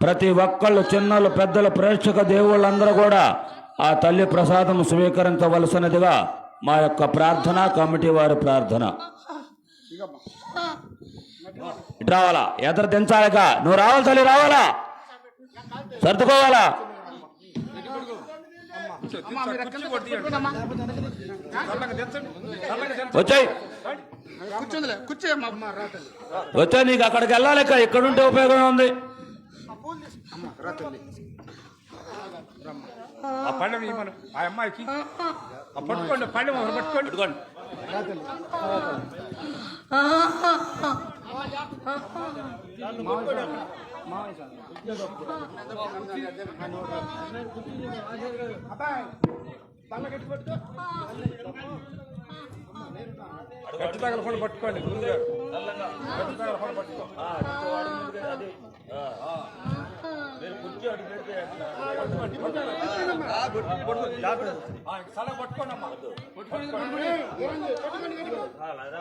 ప్రతి ఒక్కళ్ళు చిన్నలు పెద్దలు ప్రేక్షక దేవుళ్ళందరూ కూడా ఆ తల్లి ప్రసాదం స్వీకరించవలసినదిగా మా యొక్క ప్రార్థన, కమిటీ వారి ప్రార్థన. ఇటు రావాలా, ఎదురు దించాలిక, నువ్వు రావాలి తల్లి, రావాలా, సర్దుకోవాలా. వచ్చాయి వచ్చాయి, నీకు అక్కడికి వెళ్ళాలి, ఇక్కడుంటే ఉపయోగం ఉంది. ఆ పండుగ ఇవ్వను ఆ అమ్మాయికి పట్టుకోండి, పండుగ పట్టుకోండి. గట్టి తగలకుండా పట్టుకోండి, గురుగారు గట్టి తగలకుండా పట్టుకో. పట్టుకోండి అమ్మా,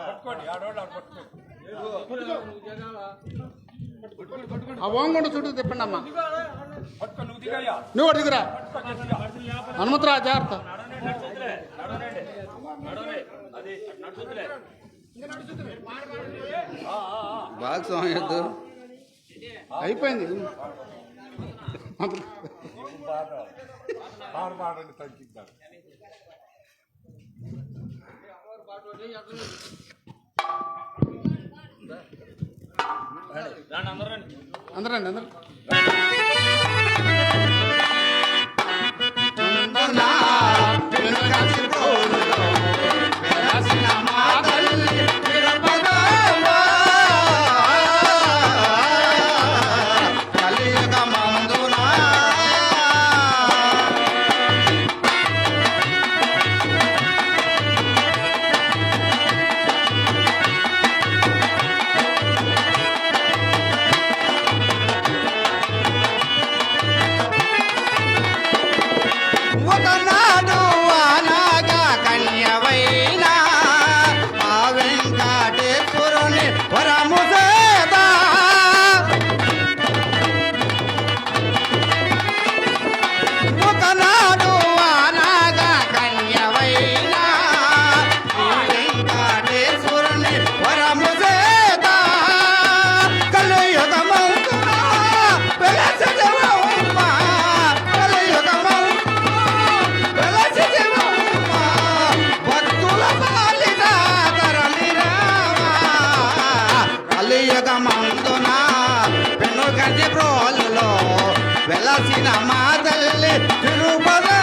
పట్టుకోండి, ఆడవాళ్ళు పట్టుకోండి. ఆ ఓంగుండ చుట్టూ తిప్పండి అమ్మా. నువ్వు ఒకటి దిగురా హనుమంతరా జాగ్రత్త. భాగస్వామి అయిపోయింది. అందరండి అందరు ఒకనాడు అనగా కన్యవైన ఆ వెంకటేశ్వరుని వరము సేదా ఒకనాడు అనగా కన్యవైన ఆ వెంకటేశ్వరుని వరము సేదా కలియుగమంతున వెలసెదవమ్మ కలియుగమందున పెను గది బ్రోలులో వెలసిన మా తల్లి తిరుపతి